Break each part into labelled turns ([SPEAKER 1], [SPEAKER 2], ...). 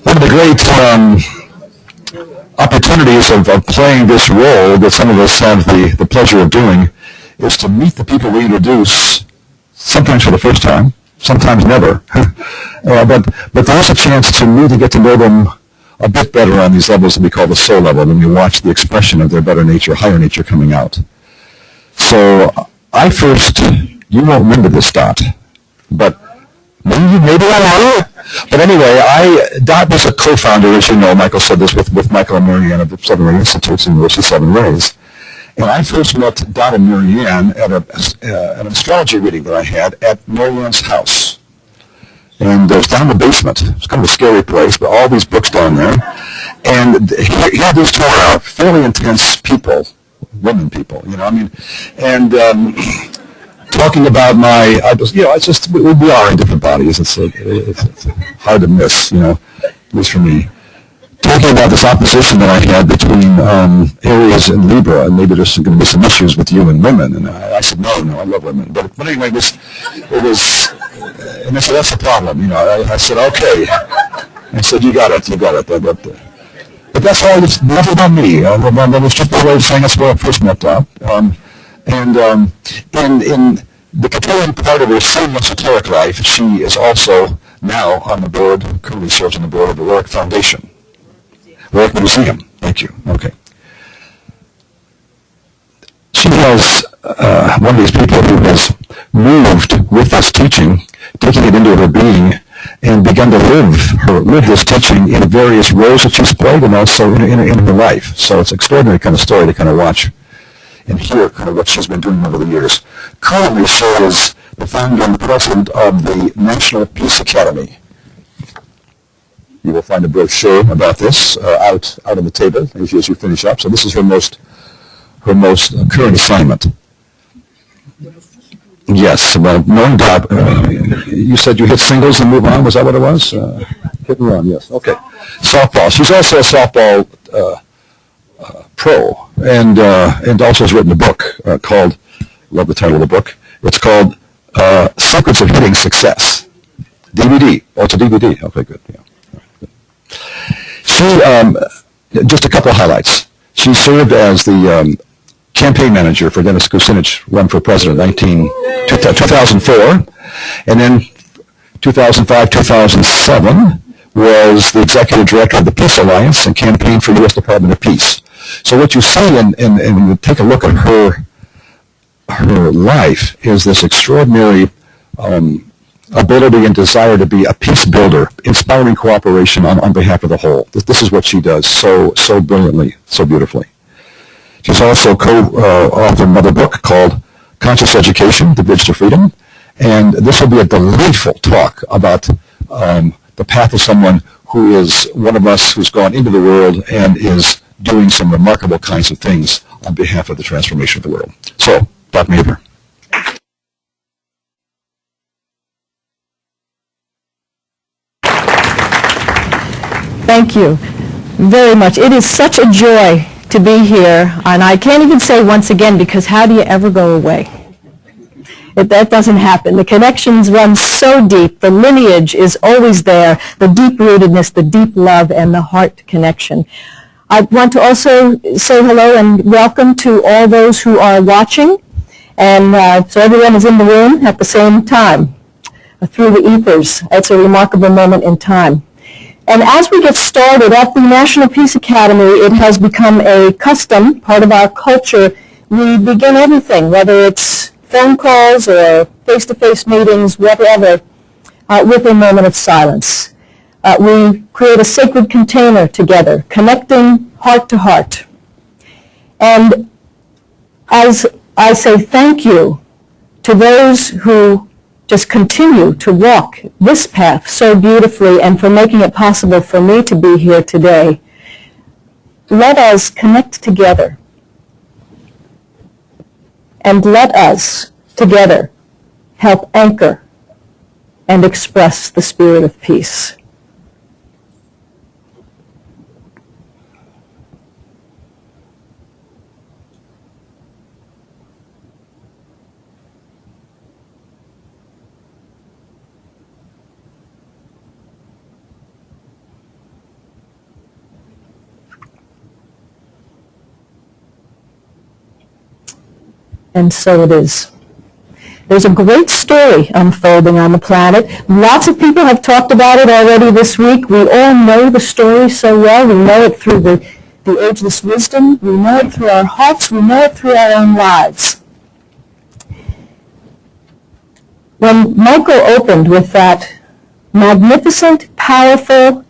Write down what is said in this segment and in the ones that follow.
[SPEAKER 1] One of the great opportunities of playing this role that some of us have the pleasure of doing is to meet the people we introduce, sometimes for the first time, sometimes never. But there's a chance to really get to know them a bit better on these levels that we call the soul level when you watch the expression of their better nature, higher nature coming out. So you won't remember this, Dot, but maybe I will. But anyway, Dot was a co-founder, as you know, Michael said this, with Michael and Marianne of the Seven Ray Institutes and University Seven Rays. And I first met Dot and Marianne at an astrology reading that I had at Marianne's house. And it was down in the basement. It's kind of a scary place, but all these books down there. And here these two are fairly intense people, women people, and talking about it's just, we are in different bodies. It's hard to miss, at least for me. Talking about this opposition that I had between Aries and Libra, and maybe there's going to be some issues with you and women. And I said, no, I love women. But anyway, it was, and I said, that's the problem. I said, okay. I said, you got it. But that's all. It's never about me. That was just a way of saying that's where I first met Dot. And in the compelling part of her same esoteric life, she is also now on the board, currently serves on the board of the Rourke Foundation. Rourke Museum. Thank you. Okay. She has one of these people who has moved with this teaching, taking it into her being, and begun to live this teaching in various roles that she's played and also in her life. So it's an extraordinary kind of story to kind of watch and hear kind of what she's been doing over the years. Currently, she is the founder and president of the National Peace Academy. You will find a brochure about this out on the table as you finish up. So this is her most current assignment. Yes, well, knowing Dot, you said you hit singles and move on. Was that what it was? Hit and run, yes. Okay. Softball. She's also a softball pro, and also has written a book called, love the title of the book, it's called Secrets of Hitting Success. DVD. Oh, it's a DVD. Okay, good. Yeah. She, just a couple of highlights. She served as the campaign manager for Dennis Kucinich, run for president in 2004, and then 2005, 2007 was the executive director of the Peace Alliance and campaigned for U.S. Department of Peace. So what you see, and when you take a look at her life, is this extraordinary ability and desire to be a peace builder, inspiring cooperation on behalf of the whole. This is what she does so brilliantly, so beautifully. She's also co-authored another book called Conscious Education, The Bridge to Freedom. And this will be a delightful talk about the path of someone who is one of us who's gone into the world and is doing some remarkable kinds of things on behalf of the transformation of the world. So, Dr. Maver.
[SPEAKER 2] Thank you very much. It is such a joy to be here, and I can't even say once again, because how do you ever go away? That doesn't happen. The connections run so deep. The lineage is always there, the deep-rootedness, the deep love, and the heart connection. I want to also say hello and welcome to all those who are watching, and so everyone is in the room at the same time through the ethers. It's a remarkable moment in time. And as we get started at the National Peace Academy, it has become a custom, part of our culture. We begin everything, whether it's phone calls or face-to-face meetings, whatever, with a moment of silence. We create a sacred container together, connecting heart to heart. And as I say thank you to those who just continue to walk this path so beautifully and for making it possible for me to be here today, let us connect together. And let us together help anchor and express the spirit of peace. and so it is. There's a great story unfolding on the planet. Lots of people have talked about it already this week. We all know the story so well. We know it through the ageless wisdom. We know it through our hearts. We know it through our own lives. When Michael opened with that magnificent, powerful,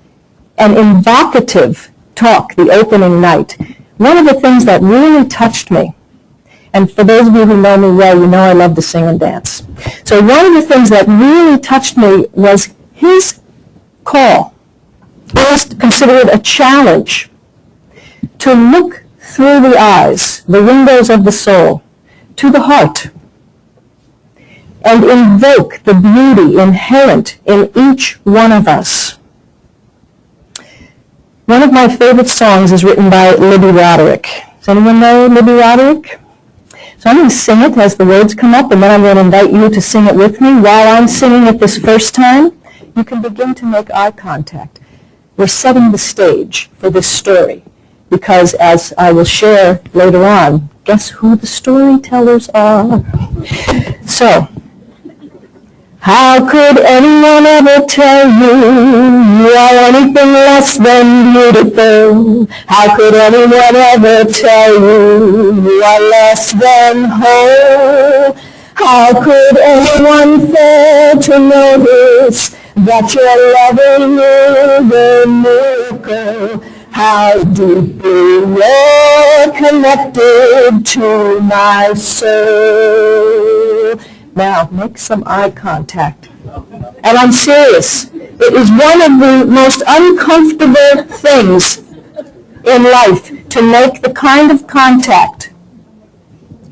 [SPEAKER 2] and evocative talk the opening night, one of the things that really touched me, and for those of you who know me well, you know I love to sing and dance. So one of the things that really touched me was his call. I must consider it a challenge to look through the eyes, the windows of the soul, to the heart, and invoke the beauty inherent in each one of us. One of my favorite songs is written by Libby Roderick. Does anyone know Libby Roderick? So I'm going to sing it as the words come up, and then I'm going to invite you to sing it with me. While I'm singing it this first time, you can begin to make eye contact. We're setting the stage for this story, because as I will share later on, guess who the storytellers are? So, how could anyone ever tell you are anything less than beautiful? How could anyone ever tell you are less than whole? How could anyone fail to notice that your loving is a miracle? How deeply you're connected to my soul. Now, make some eye contact. And I'm serious. It is one of the most uncomfortable things in life to make the kind of contact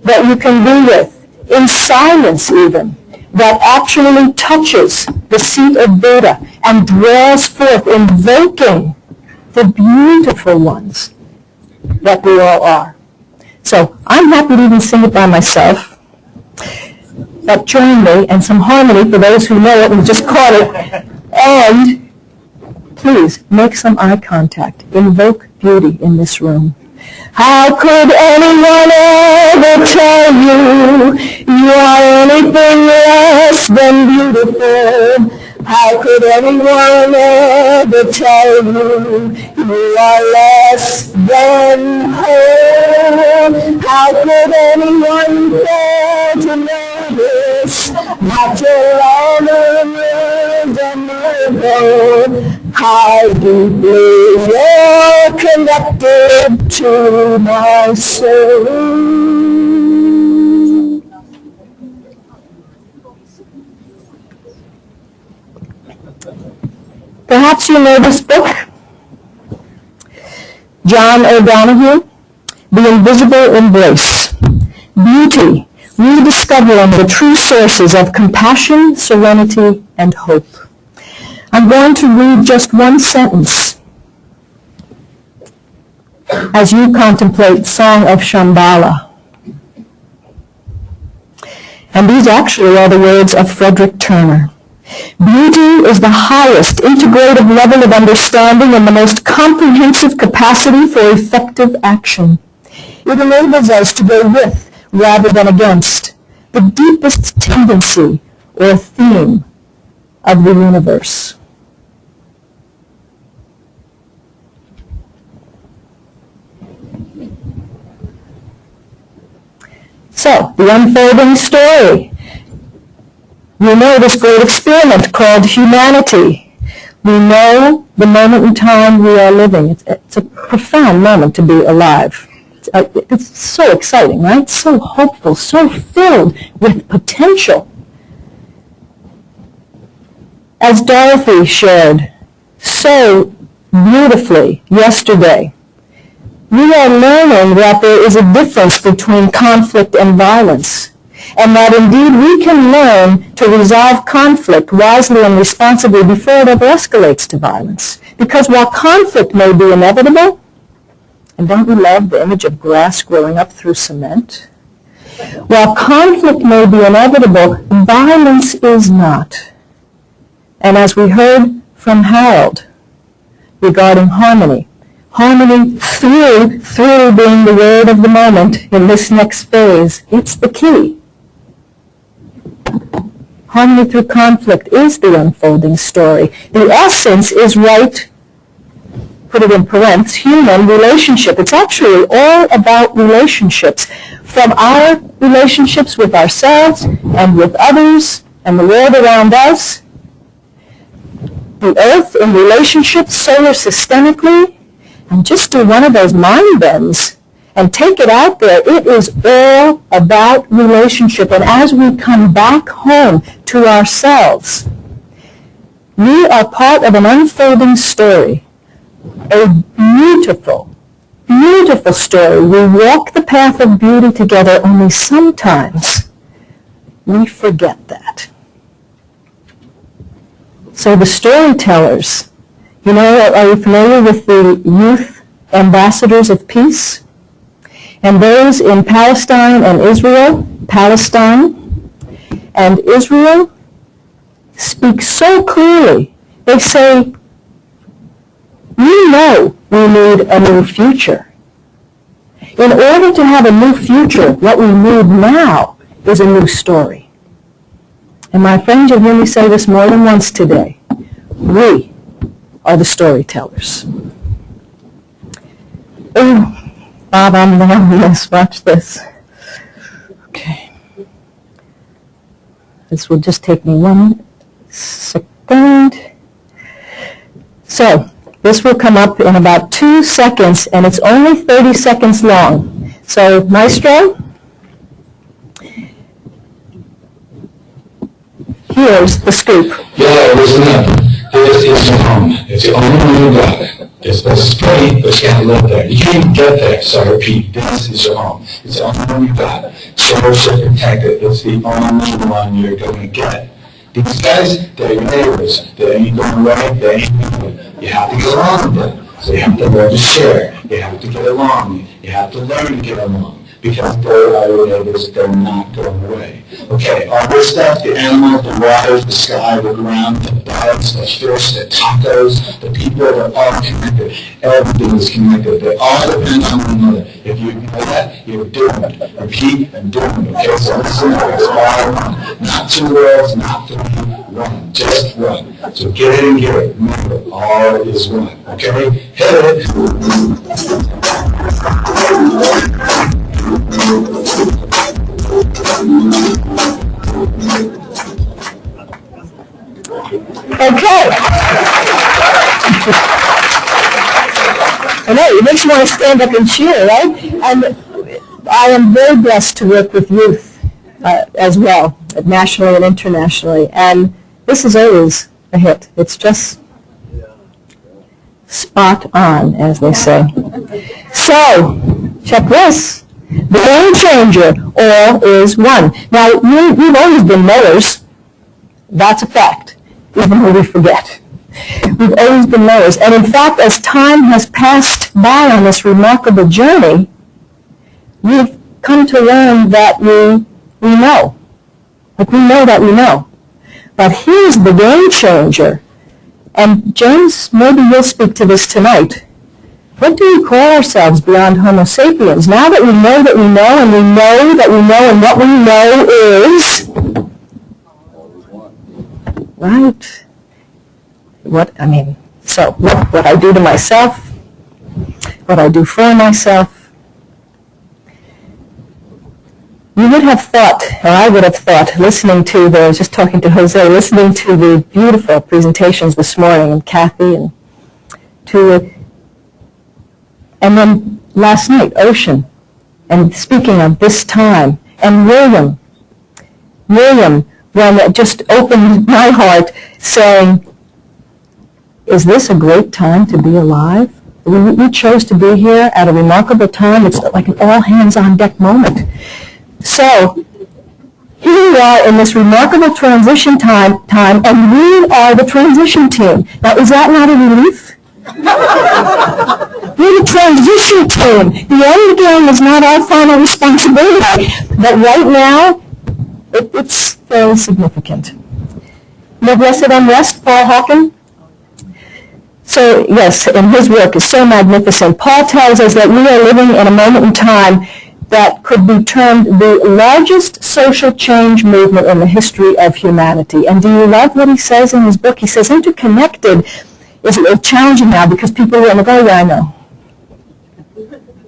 [SPEAKER 2] that you can be with, in silence even, that actually touches the seat of Buddha and draws forth, invoking the beautiful ones that we all are. So I'm happy to even sing it by myself. But join me, and some harmony for those who know it and just caught it. And please make some eye contact. Invoke beauty in this room. How could anyone ever tell you are anything less than beautiful? How could anyone ever tell you are less than whole? How could anyone fail to notice that your love is a miracle? How deeply you're connected to my soul. Perhaps you know this book, John O'Donohue, The Invisible Embrace, Beauty, Rediscovering the True Sources of Compassion, Serenity, and Hope. I'm going to read just one sentence as you contemplate Song of Shambhala. And these actually are the words of Frederick Turner. Beauty is the highest integrative level of understanding and the most comprehensive capacity for effective action. It enables us to go with, rather than against, the deepest tendency or theme of the universe. So, the unfolding story. We know this great experiment called humanity. We know the moment in time we are living. It's a profound moment to be alive. It's so exciting, right? So hopeful, so filled with potential. As Dorothy shared so beautifully yesterday, we are learning that there is a difference between conflict and violence, and that indeed we can learn to resolve conflict wisely and responsibly before it ever escalates to violence. Because while conflict may be inevitable, and don't we love the image of grass growing up through cement? While conflict may be inevitable, violence is not. And as we heard from Harold regarding harmony, Harmony through being the word of the moment in this next phase. It's the key. Harmony through conflict is the unfolding story. The essence is right, put it in parentheses, human relationship. It's actually all about relationships, from our relationships with ourselves and with others and the world around us, the earth in relationships, solar systemically, and just do one of those mind bends and take it out there. It is all about relationship. And as we come back home to ourselves, we are part of an unfolding story, a beautiful, beautiful story. We walk the path of beauty together, only sometimes we forget that. So the storytellers, you know, are you familiar with the youth ambassadors of peace? And those in Palestine and Israel, Palestine and Israel speak so clearly. They say, we know we need a new future. In order to have a new future, what we need now is a new story. And my friends, you'll hear me say this more than once today. We are the storytellers. Oh, Bob, I'm loving this. Watch this. Okay. This will just take me 1 second. So, this will come up in about 2 seconds, and it's only 30 seconds long. So, Maestro, here's the scoop.
[SPEAKER 3] Yeah, listen up. This is your home. It's the only one you got. This is pretty, but you can't live there. You can't get there, so I repeat, this is your home. It's the only one you got. Cherish it, protect it. It's the only one you're going to get. These guys, they're your neighbors. They ain't going away. They ain't moving. You have to get along with them. So you have to learn to share. You have to get along. You have to learn to get along. Because they are your neighbors, they're not going away. Okay, all this stuff, the animals, the waters, the sky, the ground, the bugs, the fish, the tacos, the people, they're all connected. Everything is connected. They all depend on one another. If you ignore that, you're doomed. Repeat and doomed. Okay, so listen, it's all one. Not 2 worlds, not 3, one. Just one. So get it and get it. Remember, all is one. Okay? Hit it.
[SPEAKER 2] Okay. I know, you makes you want to stand up and cheer, right? And I am very blessed to work with youth as well, nationally and internationally. And this is always a hit. It's just spot on, as they say. So, check this. The game changer, all is one. Now, you've always been knowers. That's a fact, even when we forget. We've always been knowers. And in fact, as time has passed by on this remarkable journey, we've come to learn that we know. Like we know that we know. But here's the game changer. And James, maybe you'll speak to this tonight. What do we call ourselves beyond Homo sapiens? Now that we know that we know, and we know that we know, and what we know is... Right. What I do to myself, what I do for myself. You would have thought, or I would have thought, listening to I was just talking to Jose, listening to the beautiful presentations this morning, and Kathy, and then last night, Ocean, and speaking of this time, and William, when it just opened my heart, saying, is this a great time to be alive? We chose to be here at a remarkable time. It's like an all-hands-on-deck moment. So, here we are in this remarkable transition time, and we are the transition team. Now, is that not a relief? We're the transition team. The end game is not our final responsibility. But right now, it's very significant. No blessed unrest, Paul Hawken. So, yes, and his work is so magnificent. Paul tells us that we are living in a moment in time that could be termed the largest social change movement in the history of humanity. And do you love what he says in his book? He says interconnected is a little challenging now because people are like, oh, yeah, I know.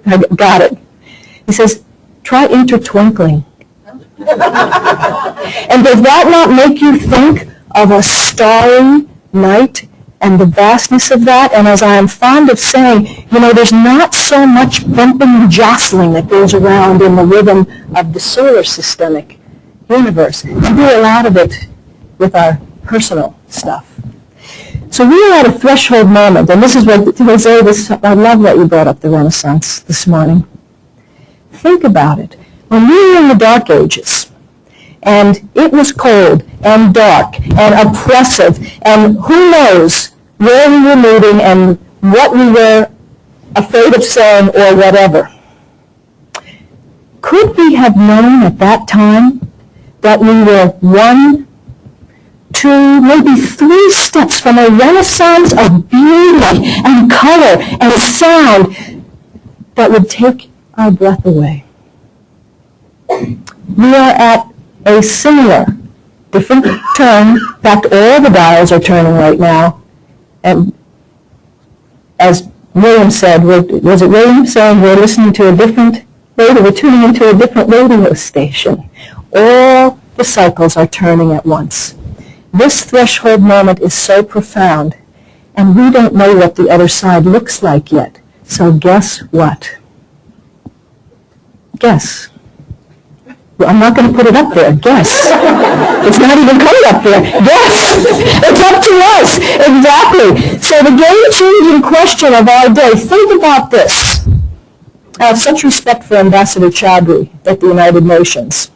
[SPEAKER 2] I got it. He says, try intertwinkling. And does that not make you think of a starry night and the vastness of that? And as I am fond of saying, there's not so much bumping and jostling that goes around in the rhythm of the solar systemic universe. We do a lot of it with our personal stuff. So we are at a threshold moment, and this is what Jose, I love that you brought up the Renaissance this morning. Think about it. When we were in the Dark Ages, and it was cold and dark and oppressive, and who knows where we were moving and what we were afraid of saying or whatever. Could we have known at that time that we were 1, 2, maybe 3 steps from a renaissance of beauty and color and sound that would take our breath away? We are at a similar, different turn. In fact, all the dials are turning right now. And as William said, was it William saying we're listening to a different radio? We're tuning into a different radio station. All the cycles are turning at once. This threshold moment is so profound, and we don't know what the other side looks like yet. So guess what? Guess. Well, I'm not going to put it up there. Guess. It's not even coming up there. Guess. It's up to us. Exactly. So the game-changing question of our day, think about this. I have such respect for Ambassador Chaudhry at the United Nations.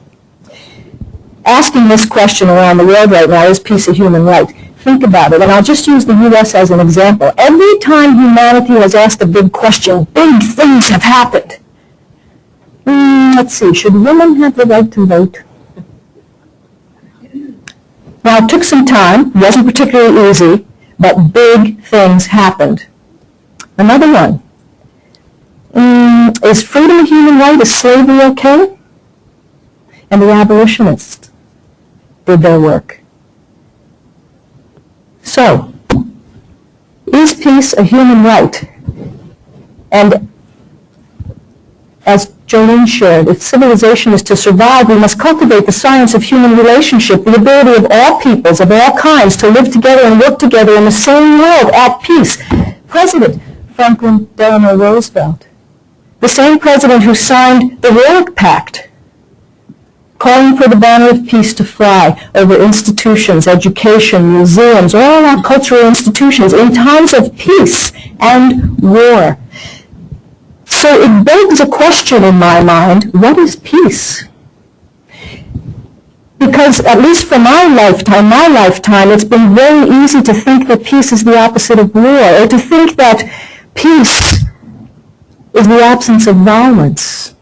[SPEAKER 2] Asking this question around the world right now, is peace a human right? Think about it, and I'll just use the U.S. as an example. Every time humanity has asked a big question, big things have happened. Let's see, should women have the right to vote? Now, it took some time, wasn't particularly easy, but big things happened. Another one. Is freedom a human right? Is slavery okay? And the abolitionists did their work. So, is peace a human right? And as Jolene shared, if civilization is to survive, we must cultivate the science of human relationship, the ability of all peoples, of all kinds, to live together and work together in the same world at peace. President Franklin Delano Roosevelt, the same president who signed the Warwick Pact, calling for the banner of peace to fly over institutions, education, museums, all our cultural institutions in times of peace and war. So it begs a question in my mind, what is peace? Because at least for my lifetime, it's been very easy to think that peace is the opposite of war, or to think that peace is the absence of violence.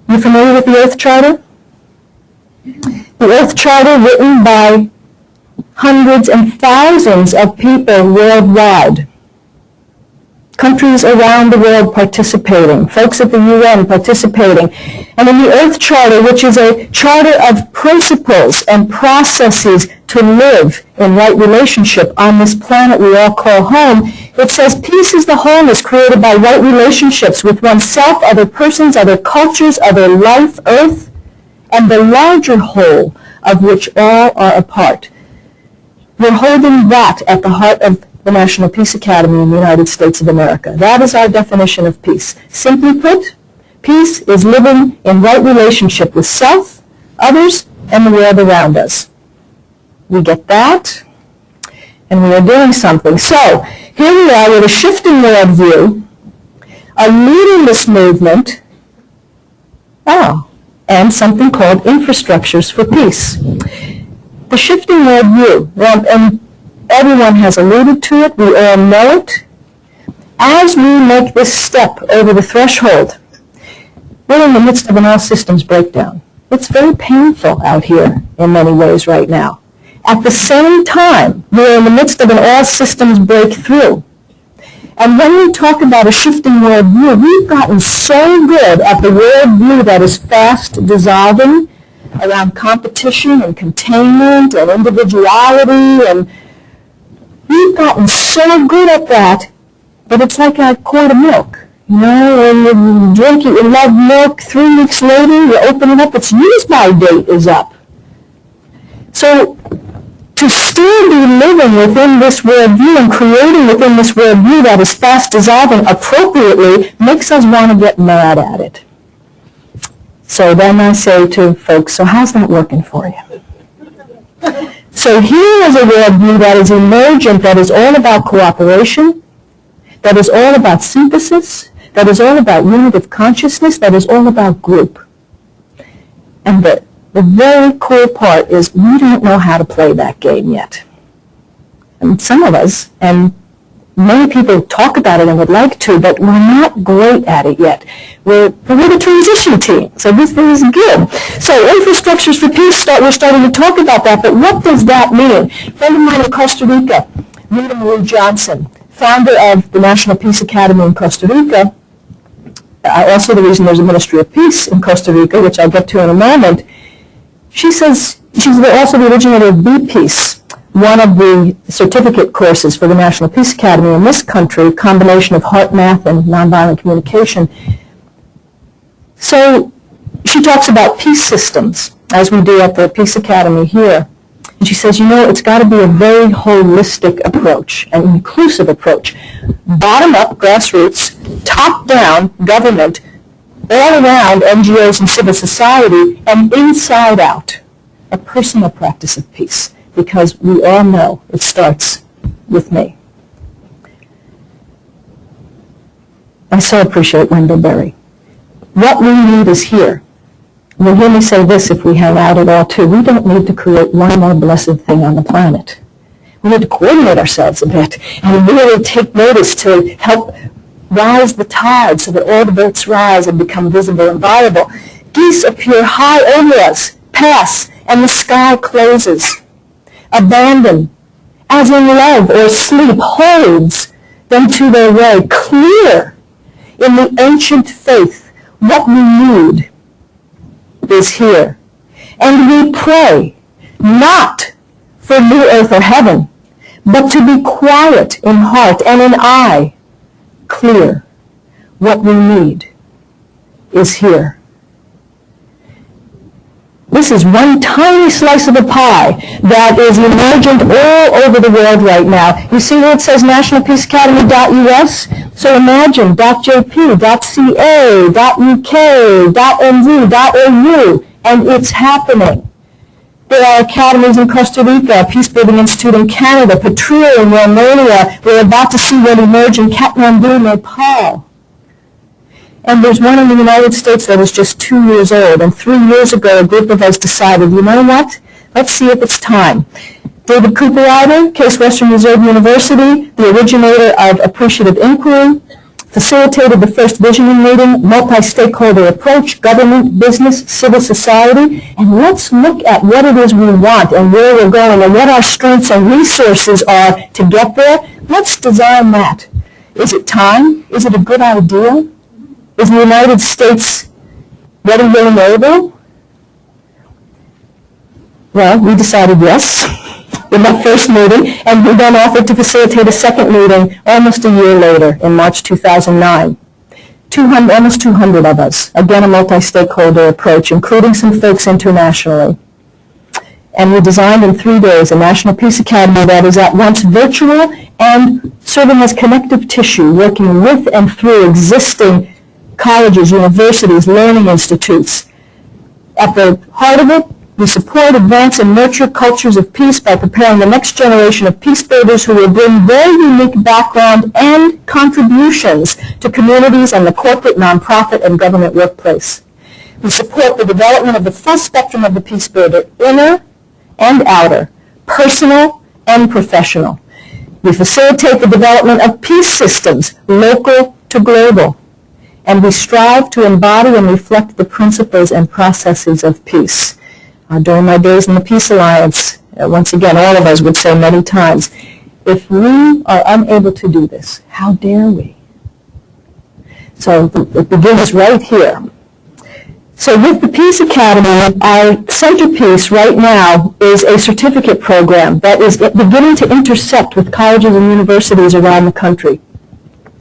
[SPEAKER 2] You familiar with the Earth Charter? The Earth Charter, written by hundreds and thousands of people worldwide. Countries around the world participating, folks at the UN participating. And in the Earth Charter, which is a charter of principles and processes to live in right relationship on this planet we all call home, it says peace is the wholeness created by right relationships with oneself, other persons, other cultures, other life, earth, and the larger whole of which all are a part. We're holding that at the heart of the National Peace Academy in the United States of America. That is our definition of peace. Simply put, peace is living in right relationship with self, others, and the world around us. We get that, and we are doing something. So, here we are with a shifting worldview, a leading this movement, and something called infrastructures for peace. The shifting worldview, and everyone has alluded to it, we all know it. As we make this step over the threshold, we're in the midst of an all systems breakdown. It's very painful out here in many ways right now. At the same time, we're in the midst of an all-systems breakthrough. And when we talk about a shifting worldview, we've gotten so good at the worldview that is fast dissolving around competition and containment and individuality, and we've gotten so good at that, but it's like a quart of milk. You know, when you drink it, you love milk, 3 weeks later, you open it up, its use-by date is up. So to still be living within this worldview and creating within this worldview that is fast dissolving appropriately makes us want to get mad at it. So then I say to folks, so how's that working for you? So here is a worldview that is emergent, that is all about cooperation, that is all about synthesis, that is all about unity of consciousness, that is all about group. And the very cool part is we don't know how to play that game yet. And some of us, and many people talk about it and would like to, but we're not great at it yet. We're the transition team, so this is good. So infrastructures for peace, we're starting to talk about that, but what does that mean? A friend of mine in Costa Rica, Rita Marie Johnson, founder of the National Peace Academy in Costa Rica, also the reason there's a Ministry of Peace in Costa Rica, which I'll get to in a moment. She says she's also the originator of Be Peace, one of the certificate courses for the National Peace Academy in this country, a combination of heart math and nonviolent communication. So she talks about peace systems, as we do at the Peace Academy here. And she says, you know, it's got to be a very holistic approach, an inclusive approach. Bottom-up, grassroots, top-down, government, all around NGOs and civil society, and inside out, a personal practice of peace, because we all know it starts with me. I so appreciate Wendell Berry. What we need is here. You'll hear me say this if we hang out at all, too. We don't need to create one more blessed thing on the planet. We need to coordinate ourselves a bit and really take notice to help rise the tide so that all the boats rise and become visible and viable. Geese appear high over us, pass, and the sky closes. Abandon, as in love or sleep, holds them to their way, clear in the ancient faith. What we need is here. And we pray not for new earth or heaven, but to be quiet in heart and in eye, clear. What we need is here. This is one tiny slice of the pie that is emergent all over the world right now. You see where it says nationalpeaceacademy.us? So imagine .jp, .ca, .uk, .nz, .au, and it's happening. There are academies in Costa Rica, Peace Building Institute in Canada, Patria in Romania. We're about to see one emerge in Kathmandu, Nepal. And there's one in the United States that is just 2 years old. And 3 years ago, a group of us decided, you know what? Let's see if it's time. David Cooperrider, Case Western Reserve University, the originator of Appreciative Inquiry, facilitated the first visioning meeting, multi-stakeholder approach, government, business, civil society. And let's look at what it is we want and where we're going and what our strengths and resources are to get there. Let's design that. Is it time? Is it a good idea? Is the United States ready, willing, able? Well, we decided yes in that first meeting, and we then offered to facilitate a second meeting almost a year later in March 2009. Almost 200 of us, again a multi-stakeholder approach, including some folks internationally. And we designed in 3 days a National Peace Academy that is at once virtual and serving as connective tissue, working with and through existing colleges, universities, learning institutes. At the heart of it, we support, advance, and nurture cultures of peace by preparing the next generation of peace builders who will bring their unique background and contributions to communities and the corporate, nonprofit, and government workplace. We support the development of the full spectrum of the peace builder, inner and outer, personal and professional. We facilitate the development of peace systems, local to global. And we strive to embody and reflect the principles and processes of peace. During my days in the Peace Alliance, once again, all of us would say many times, if we are unable to do this, how dare we? So it begins right here. So with the Peace Academy, our centerpiece right now is a certificate program that is beginning to intersect with colleges and universities around the country,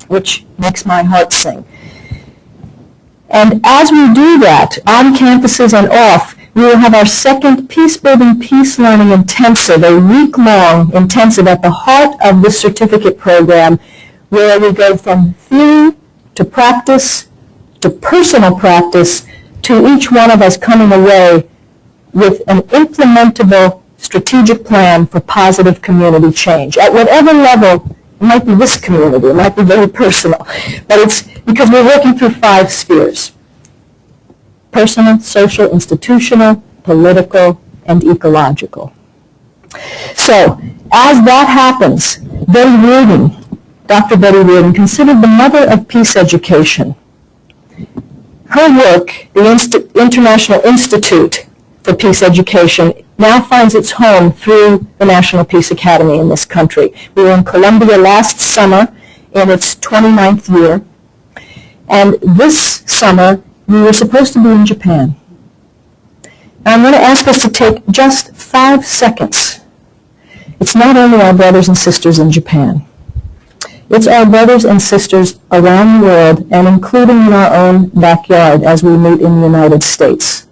[SPEAKER 2] which makes my heart sing. And as we do that, on campuses and off, we will have our second Peace Building, Peace Learning Intensive, a week-long intensive at the heart of this certificate program, where we go from theory to practice, to personal practice, to each one of us coming away with an implementable strategic plan for positive community change. At whatever level, it might be this community, it might be very personal, but it's because we're working through 5 spheres: personal, social, institutional, political, and ecological. So, as that happens, Dr. Betty Reardon, considered the mother of peace education. Her work, the International Institute for Peace Education, now finds its home through the National Peace Academy in this country. We were in Colombia last summer in its 29th year, and this summer we were supposed to be in Japan. Now, I'm going to ask us to take just 5 seconds. It's not only our brothers and sisters in Japan. It's our brothers and sisters around the world, and including in our own backyard as we meet in the United States,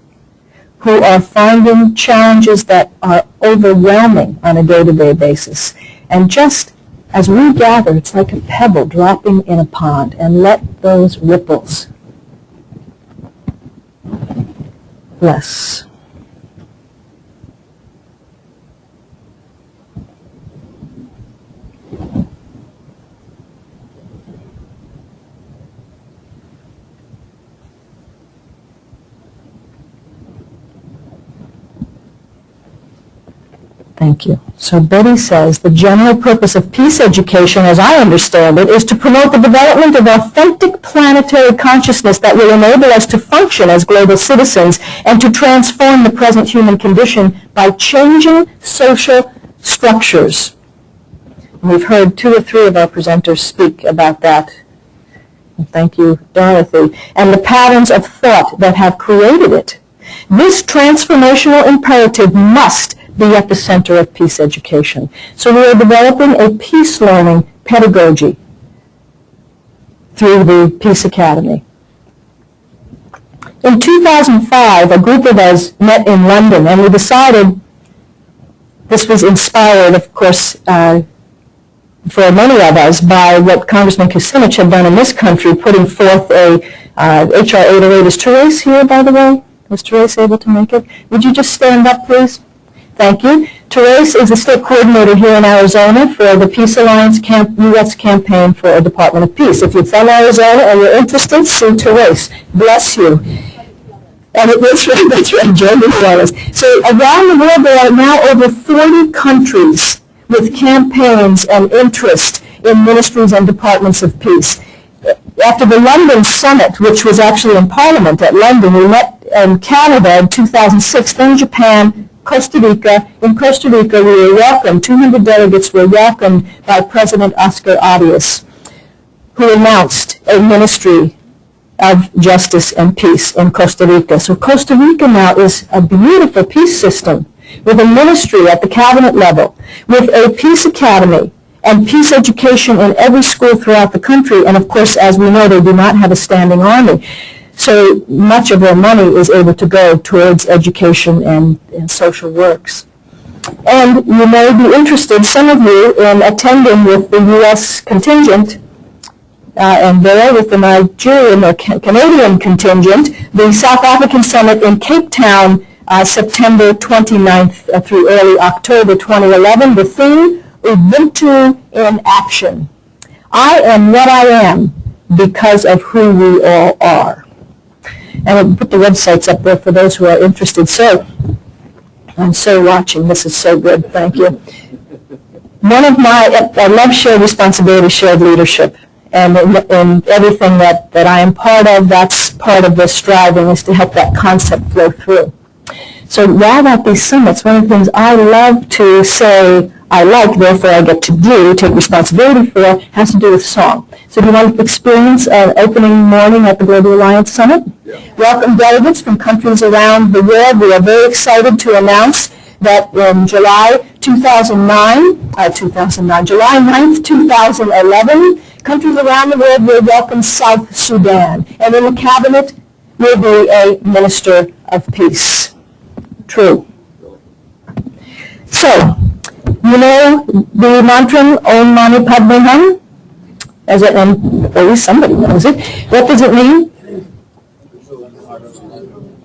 [SPEAKER 2] who are finding challenges that are overwhelming on a day-to-day basis. And just as we gather, it's like a pebble dropping in a pond, and let those ripples bless. Thank you. So Betty says, the general purpose of peace education, as I understand it, is to promote the development of authentic planetary consciousness that will enable us to function as global citizens and to transform the present human condition by changing social structures. And we've heard 2 or 3 of our presenters speak about that. And thank you, Dorothy. And the patterns of thought that have created it. This transformational imperative must be at the center of peace education. So we are developing a peace learning pedagogy through the Peace Academy. In 2005, a group of us met in London, and we decided, this was inspired, of course, for many of us, by what Congressman Kucinich had done in this country, putting forth a H.R. 808. Is Therese here, by the way? Was Therese able to make it? Would you just stand up, please? Thank you. Therese is the state coordinator here in Arizona for the Peace Alliance U.S. campaign for a Department of Peace. If you're from Arizona and you're interested, see Therese. Bless you. And that's right, Jeremy Wallace. So around the world, there are now over 40 countries with campaigns and interest in ministries and departments of peace. After the London Summit, which was actually in Parliament at London, we met in Canada in 2006, then Japan, Costa Rica. In Costa Rica, we were welcomed, 200 delegates were welcomed by President Oscar Arias, who announced a ministry of justice and peace in Costa Rica. So Costa Rica now is a beautiful peace system with a ministry at the cabinet level, with a peace academy and peace education in every school throughout the country. And of course, as we know, they do not have a standing army. So much of their money is able to go towards education and social works. And you may be interested, some of you, in attending with the U.S. contingent, and there with the Nigerian or Canadian contingent, the South African Summit in Cape Town, September 29th through early October 2011. The theme, Ubuntu in Action. I am what I am because of who we all are. And I'll put the websites up there for those who are interested. So, I'm so watching. This is so good. Thank you. One of I love shared responsibility, shared leadership. And in everything that I am part of, that's part of this striving, is to help that concept flow through. So while at these summits, one of the things I love to say I like, therefore I get to do, take responsibility for, has to do with song. So do you want to experience an opening morning at the Global Alliance Summit? Yeah. Welcome delegates from countries around the world. We are very excited to announce that in July 9th, 2011, countries around the world will welcome South Sudan. And in the cabinet will be a minister of peace. True. So, you know the mantra, Om Mani Padme Hum? As it, and at least somebody knows it. What does it mean?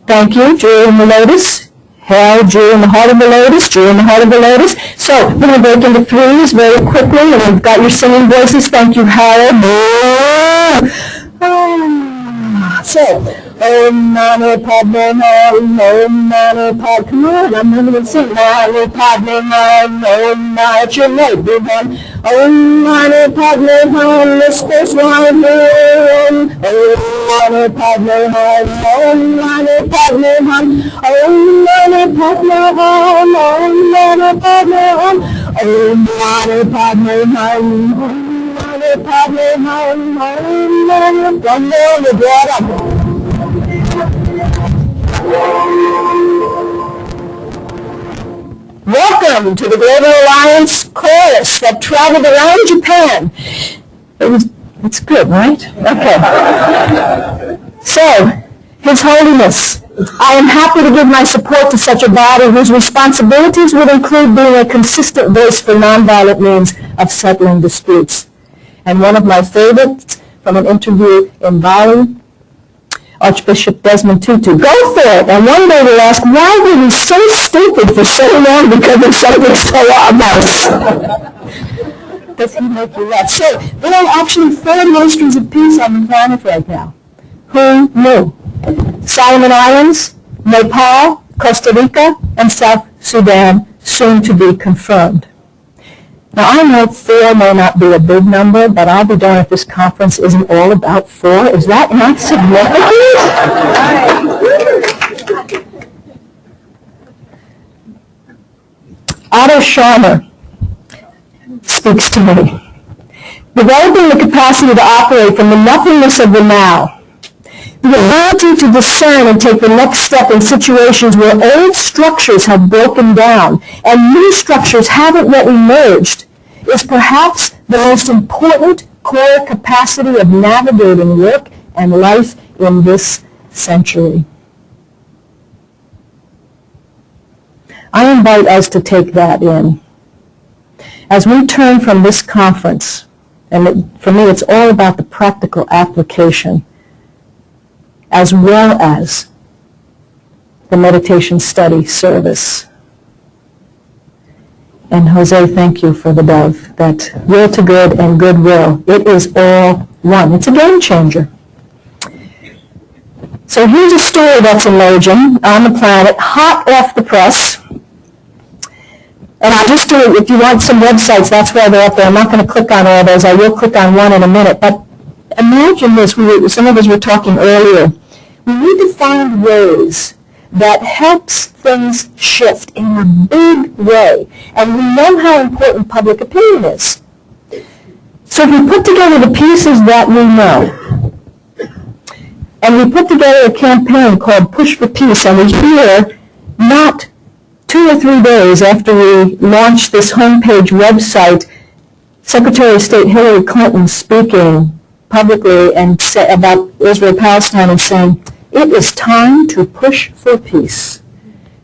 [SPEAKER 2] Thank you. Jewel in the lotus. Hail, jewel in the heart of the lotus. Jewel in the heart of the lotus. So, we're going to break into threes very quickly, and we've got your singing voices. Thank you, Harold. So, Om Mani Padme Hum, Om Mani Padme, come on, I'm not even sing. Mani Padme Hum, Om Mani, it's your note, big one. Om Mani Padme Hum, this first line here. Om Mani Padme Hum, Om Mani Padme Hum, Om Mani Padme Hum, Om Mani Padme Hum, Om Mani Padme Hum, Mani Padme Hum, Om Mani Padme Hum. Welcome to the Global Alliance chorus that traveled around Japan. It's good, right? Okay. So, His Holiness, I am happy to give my support to such a body whose responsibilities would include being a consistent voice for nonviolent means of settling disputes. And one of my favorites from an interview in Bali, Archbishop Desmond Tutu, go for it. And one day we'll ask, why were we so stupid for so long because of something so obvious? Does he make you laugh? So there are actually 4 ministries of peace on the planet right now. Who knew? Solomon Islands, Nepal, Costa Rica, and South Sudan, soon to be confirmed. Now, I know 4 may not be a big number, but I'll be darned if this conference isn't all about 4. Is that not significant? Otto Scharmer speaks to me. Developing the capacity to operate from the nothingness of the now, the ability to discern and take the next step in situations where old structures have broken down and new structures haven't yet emerged, is perhaps the most important core capacity of navigating work and life in this century. I invite us to take that in. As we turn from this conference, and for me it's all about the practical application, as well as the meditation study service. And Jose, thank you for the dove, that will to good and goodwill. It is all one. It's a game changer. So here's a story that's emerging on the planet, hot off the press. And I'll just do it, if you want some websites, that's why they're up there. I'm not going to click on all those. I will click on one in a minute. But imagine this. Some of us were talking earlier. We need to find ways that helps things shift in a big way. And we know how important public opinion is. So if we put together the pieces that we know, and we put together a campaign called Push for Peace, and we're here not 2 or 3 days after we launched this homepage website, Secretary of State Hillary Clinton speaking publicly and about Israel-Palestine and saying, it is time to push for peace.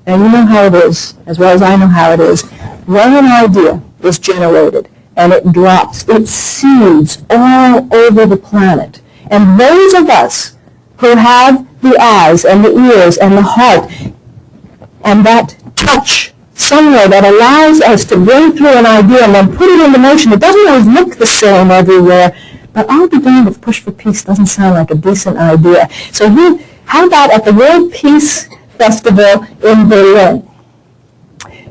[SPEAKER 2] And you know how it is, as well as I know how it is. When an idea is generated and it drops, it seeds all over the planet. And those of us who have the eyes and the ears and the heart and that touch somewhere that allows us to bring through an idea and then put it into motion. It doesn't always look the same everywhere, but I'll be darned if Push for Peace doesn't sound like a decent idea. So how about at the World Peace Festival in Berlin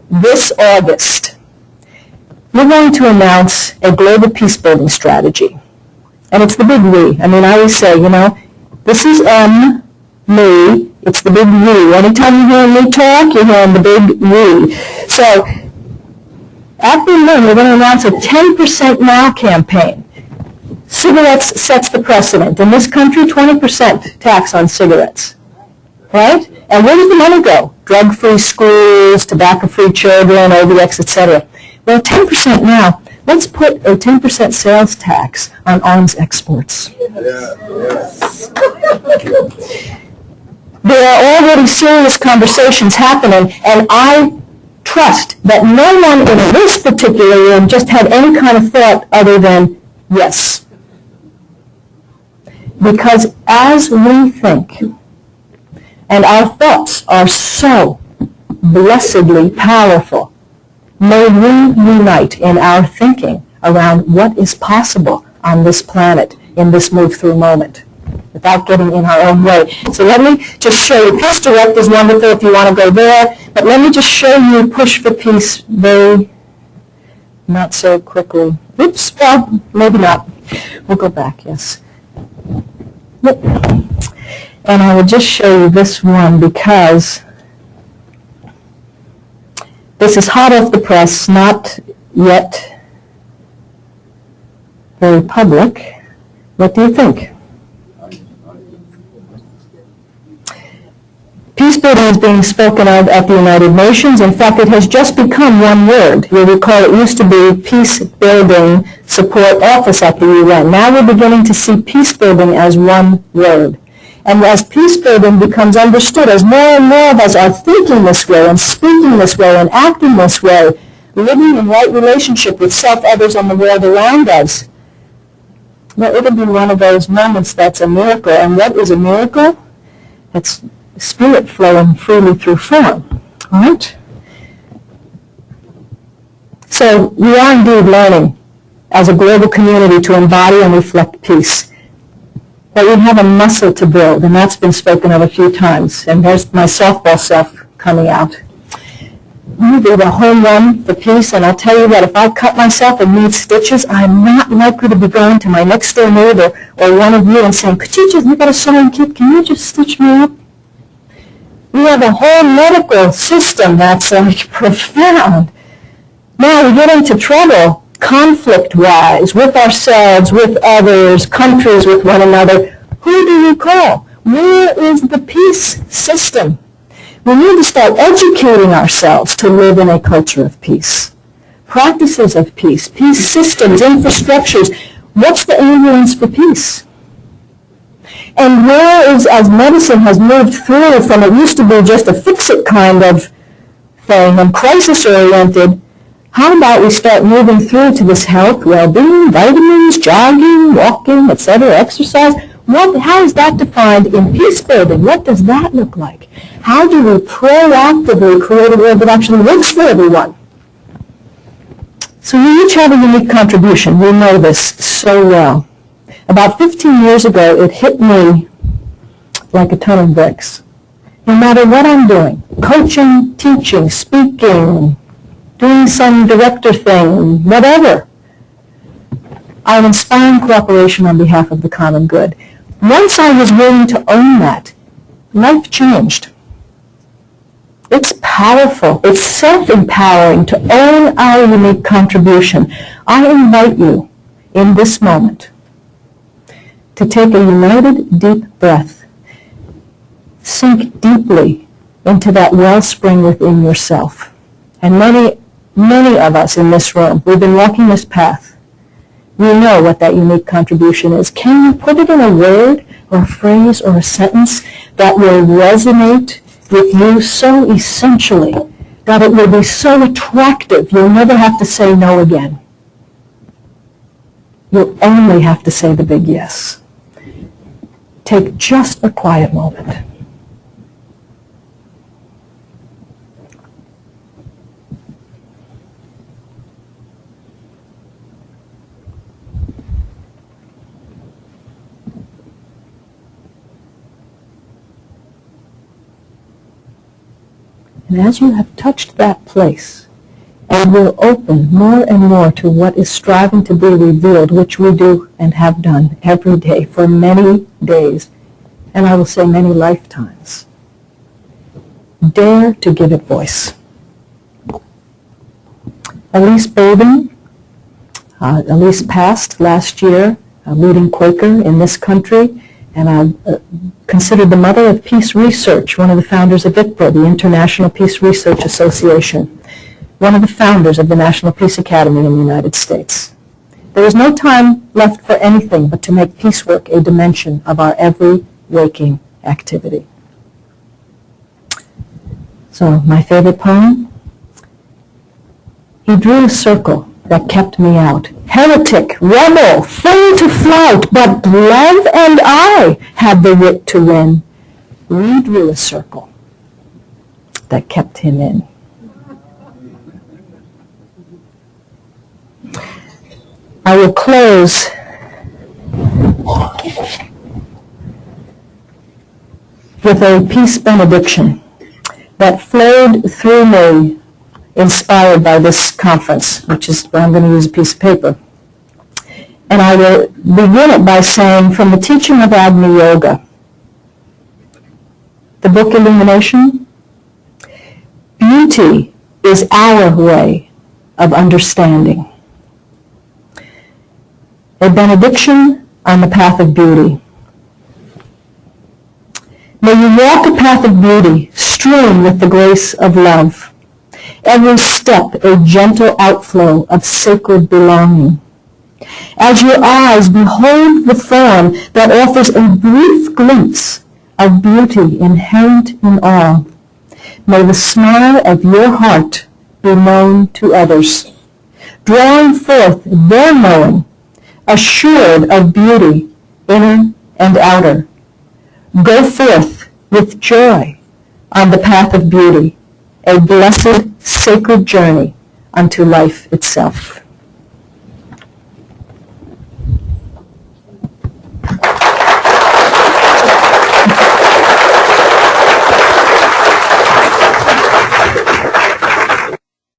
[SPEAKER 2] this August, we're going to announce a global peace building strategy. And it's the big we. I mean, I always say, this is M, me, It's the big we. Anytime you hear me talk, you're hearing the big we. So after noon, we're going to announce a 10% Now campaign. Cigarettes sets the precedent. In this country, 20% tax on cigarettes. Right? And where does the money go? Drug-free schools, tobacco-free children, OBX, etc. Well, 10% now. Let's put a 10% sales tax on arms exports. There are already serious conversations happening, and I trust that no one in this particular room just had any kind of thought other than yes. Because as we think, and our thoughts are so blessedly powerful, may we unite in our thinking around what is possible on this planet in this move-through moment without getting in our own way. So let me just show you. Peace Direct is wonderful if you want to go there, but let me just show you Push for Peace very, not so quickly. Oops, well, maybe not. We'll go back, yes. Yep. And I will just show you this one because this is hot off the press, not yet very public. What do you think? Peace building is being spoken of at the United Nations. In fact, it has just become one word. You'll recall it used to be Peace Building Support Office at the UN. Now we're beginning to see peace building as one word. And as peace building becomes understood, as more and more of us are thinking this way and speaking this way and acting this way, living in right relationship with self, others, and the world around us, well, it'll be one of those moments that's a miracle. And what is a miracle? It's spirit flowing freely through form, right? So we are indeed learning as a global community to embody and reflect peace. But we have a muscle to build, and that's been spoken of a few times. And there's my softball self coming out. We did a home run for peace, and I'll tell you what, if I cut myself and need stitches, I'm not likely to be going to my next door neighbor or one of you and saying, could you just, you got a sewing kit, can you just stitch me up? We have a whole medical system that's profound. Now we get into trouble conflict-wise with ourselves, with others, countries, with one another. Who do you call? Where is the peace system? We need to start educating ourselves to live in a culture of peace. Practices of peace, peace systems, infrastructures. What's the ambulance for peace? And whereas as medicine has moved through from it used to be just a fix-it kind of thing and crisis-oriented, how about we start moving through to this health, well-being, vitamins, jogging, walking, etc., exercise? How is that defined in peace building? What does that look like? How do we proactively create a world that actually works for everyone? So we each have a unique contribution. We know this so well. About 15 years ago, it hit me like a ton of bricks. No matter what I'm doing, coaching, teaching, speaking, doing some director thing, whatever, I'm inspiring cooperation on behalf of the common good. Once I was willing to own that, life changed. It's powerful. It's self-empowering to own our unique contribution. I invite you in this moment to take a united, deep breath. Sink deeply into that wellspring within yourself. And many of us in this room, we've been walking this path. We know what that unique contribution is. Can you put it in a word or a phrase or a sentence that will resonate with you so essentially that it will be so attractive you'll never have to say no again? You'll only have to say the big yes. Take just a quiet moment. And as you have touched that place, and will open more and more to what is striving to be revealed, which we do and have done every day for many days, and I will say many lifetimes, Dare to give it voice. Elise Bowden. Elise passed last year, a leading Quaker in this country, and considered the mother of peace research, one of the founders of IPRA, the International Peace Research Association, one of the founders of the National Peace Academy in the United States. There is no time left for anything but to make peace work a dimension of our every waking activity. So, my favorite poem? He drew a circle that kept me out. Heretic, rebel, thing to flout, but love and I had the wit to win. We drew a circle that kept him in. I will close with a peace benediction that flowed through me, inspired by this conference, which is where I'm going to use a piece of paper. And I will begin it by saying, from the teaching of Agni Yoga, the book Illumination, beauty is our way of understanding. A benediction on the path of beauty. May you walk a path of beauty, strewn with the grace of love. Every step a gentle outflow of sacred belonging. As your eyes behold the form that offers a brief glimpse of beauty inherent in all, may the smile of your heart be known to others, drawing forth their knowing, assured of beauty, inner and outer. Go forth with joy on the path of beauty, a blessed, sacred journey unto life itself.